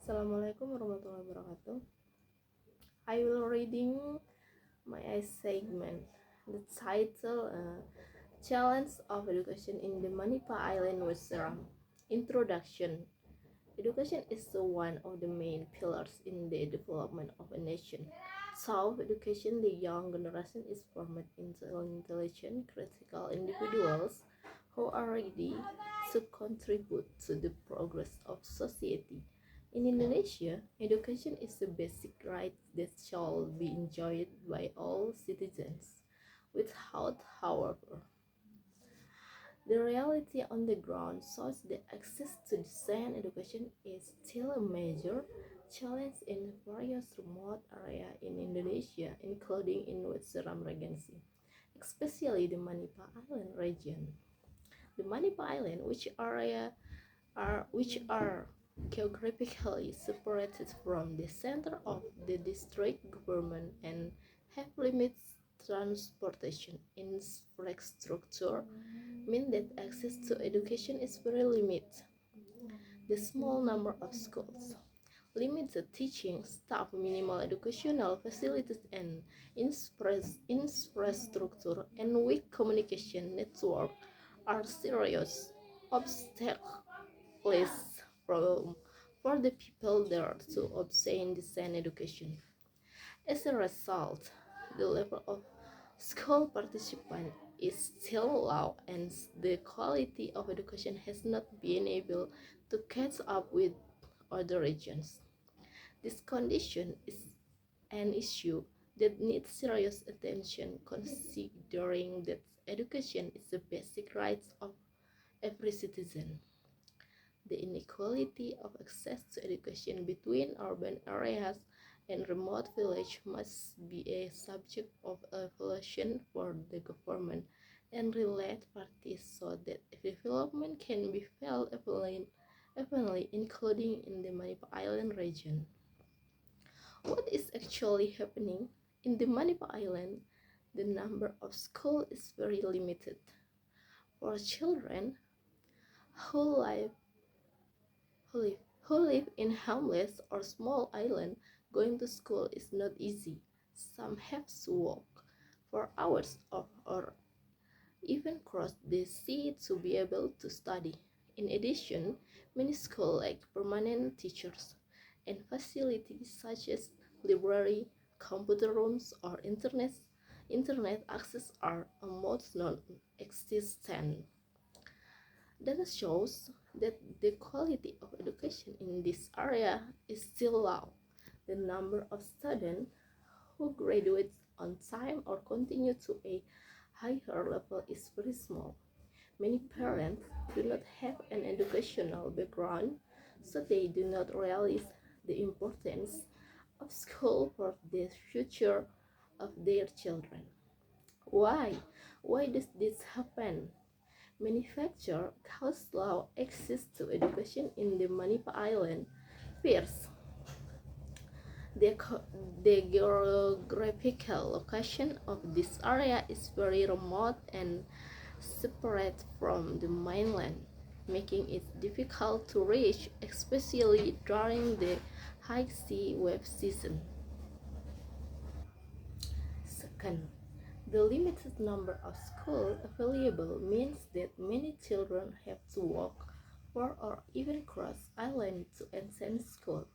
Assalamualaikum warahmatullahi wabarakatuh. I will reading my segment. The title Challenge of Education in the Manipa Island with Seram. Introduction. Education is one of the main pillars in the development of a nation. Through education, the young generation is formed into intelligent, critical individuals who are ready to contribute to the progress of society. In Indonesia, education is a basic right that shall be enjoyed by all citizens. Without, however, the reality on the ground shows that access to decent education is still a major challenge in various remote areas in Indonesia, including in Seram Regency, especially the Manipa Island region. The Manipa Island, which are geographically separated from the center of the district government and have limited transportation infrastructure, mean that access to education is very limited. The small number of schools, limited teaching staff, minimal educational facilities and infrastructure, and weak communication network are serious obstacles for the people there to obtain decent education. As a result, the level of school participation is still low and the quality of education has not been able to catch up with other regions. This condition is an issue that needs serious attention considering that education is the basic right of every citizen. The inequality of access to education between urban areas and remote villages must be a subject of evaluation for the government and related parties so that development can be felt evenly, including in the Manipa Island region. What is actually happening in the Manipa Island? The number of schools is very limited. For children who live who live in hamlets or small island, going to school is not easy. Some have to walk for hours or even cross the sea to be able to study. In addition, many schools lack permanent teachers and facilities such as library, computer rooms, or internet access are almost non-existent. Data shows that the quality of education in this area is still low. The number of students who graduate on time or continue to a higher level is very small. Many parents do not have an educational background, so they do not realize the importance of school for the future of their children. Why? Why does this happen? Manufacture cause low access to education in the Manipa Island. First, the, the geographical location of this area is very remote and separate from the mainland, making it difficult to reach, especially during the high sea wave season. Second, the limited number of schools available means that many children have to walk for or even cross island to attend school.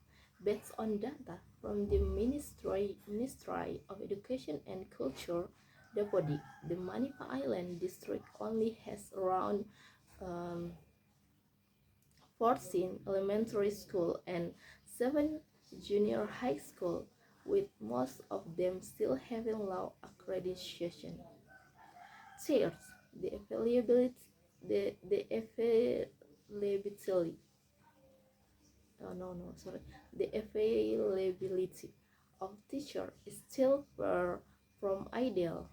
Based on data from the Ministry of Education and Culture, the Manipa Island district only has around um, 14 elementary school and 7 junior high school, with most of them still having low accreditation. Third, the availability, the availability, oh, no, sorry, the availability of teacher is still far from ideal.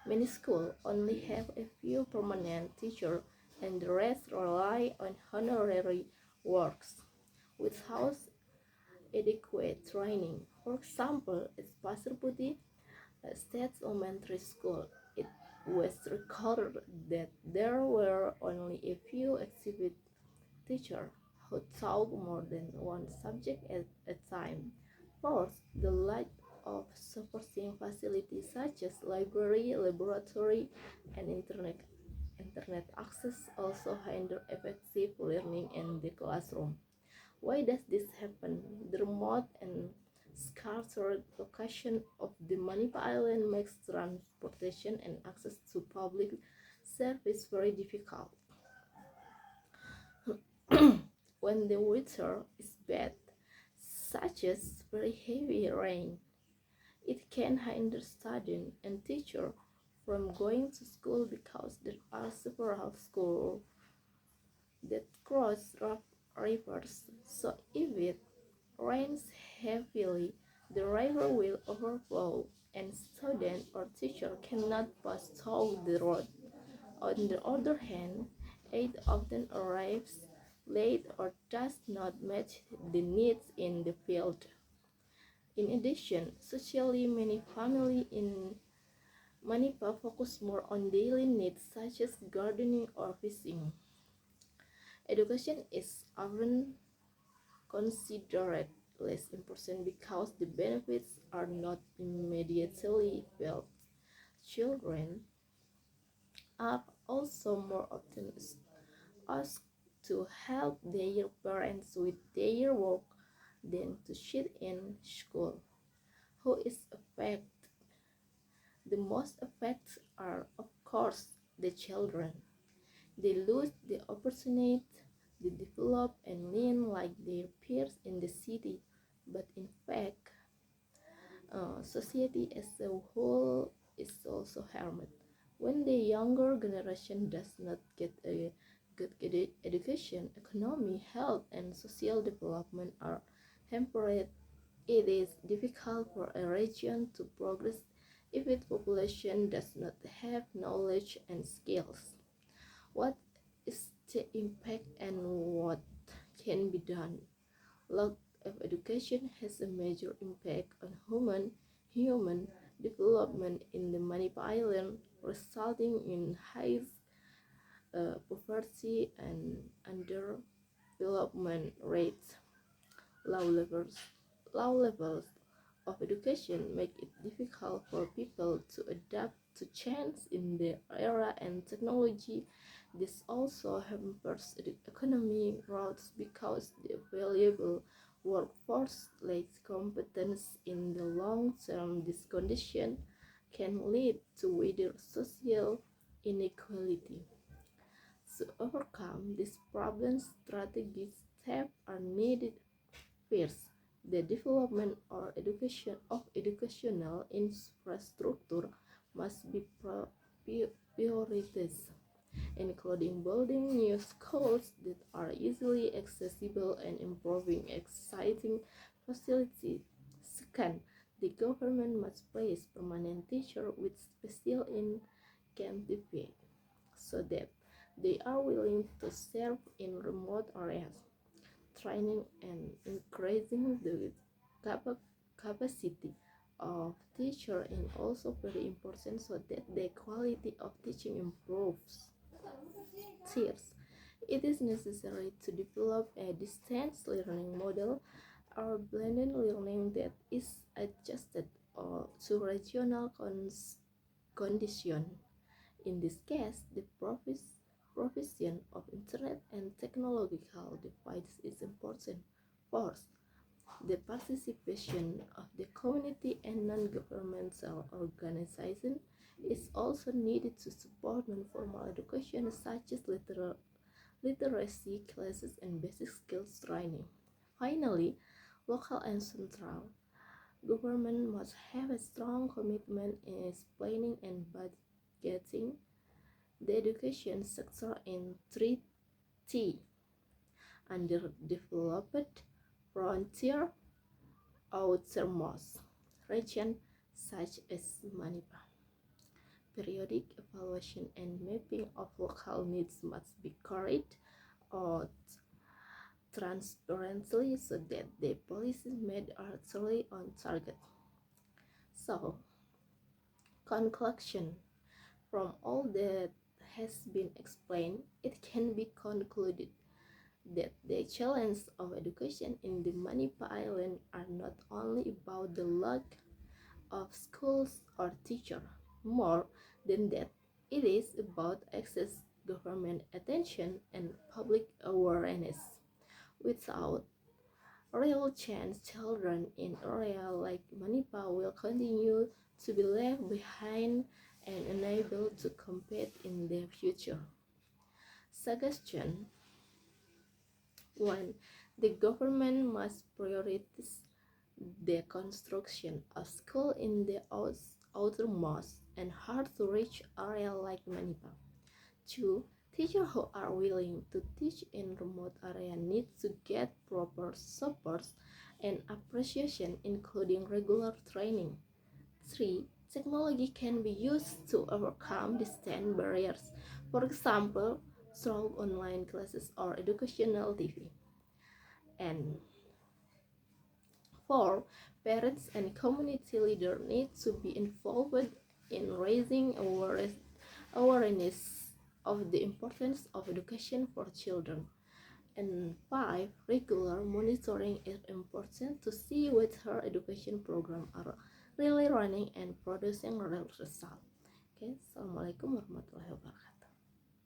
Many schools only have a few permanent teachers and the rest rely on honorary works without adequate training. For example, at Pasir Putih State Elementary School, it was recorded that there were only a few exhibit teachers. who taught more than one subject at a time. Fourth, the lack of supporting facilities such as library, laboratory, and internet access also hinder effective learning in the classroom. Why does this happen? The remote and scattered location of the Manipa Island makes transportation and access to public service very difficult. When the weather is bad, such as very heavy rain, it can hinder students and teachers from going to school because there are several schools that cross rivers. So if it rains heavily, the river will overflow and student or teacher cannot pass through the road. On the other hand, aid often arrives late or does not match the needs in the field. In addition, socially many families in Manipa focus more on daily needs such as gardening or fishing. Education is often considered less important because the benefits are not immediately felt. Children are also more often asked to help their parents with their work than to sit in school. Who is affected? The most affected are, of course, the children. They lose the opportunity to develop and learn like their peers in the city, but in fact, society as a whole is also harmed. When the younger generation does not get a good education, economy, health, and social development are hampered. It is difficult for a region to progress if its population does not have knowledge and skills. What is the impact and what can be done? Lack of education has a major impact on human development in the Manipa Island, resulting in high poverty and underdevelopment rates. Low levels, low levels of education make it difficult for people to adapt to change in the era and technology. This also hampers the economic growth because the available workforce lacks competence in the long term. This condition can lead to wider social inequality. To overcome this problem, strategic steps are needed. First, the development or education of educational infrastructure must be prioritized, including building new schools that are easily accessible and improving existing facilities. Second, the government must place permanent teachers with special incentives so that they are willing to serve in remote areas. Training and increasing the capacity of teacher is also very important so that the quality of teaching improves. Third, it is necessary to develop a distance learning model or blended learning that is adjusted to regional conditions. In this case, the provision of internet and technological devices is important. Fourth, the participation of the community and non-governmental organizations is also needed to support non-formal education such as literacy classes and basic skills training. Finally, local and central government must have a strong commitment in explaining and budgeting the education sector in 3T: underdeveloped, frontier, outermost region such as Manipa. Periodic evaluation and mapping of local needs must be carried out transparently so that the policies made are truly on target. So, conclusion: from all that has been explained, it can be concluded that the challenges of education in the Manipa Island are not only about the lack of schools or teachers. More than that, it is about access, government attention, and public awareness. Without real chance, children in areas like Manipa will continue to be left behind and unable to compete in the future. Suggestion 1. The government must prioritize the construction of schools in the outermost and hard-to-reach areas like Manipa. 2. Teachers who are willing to teach in remote areas need to get proper support and appreciation, including regular training. 3. Technology can be used to overcome distance barriers, for example, through online classes or educational TV. And 4. Parents and community leaders need to be involved in raising awareness of the importance of education for children. And 5. Regular monitoring is important to see whether education programs are really running and producing real results. Okay, Assalamualaikum warahmatullahi wabarakatuh.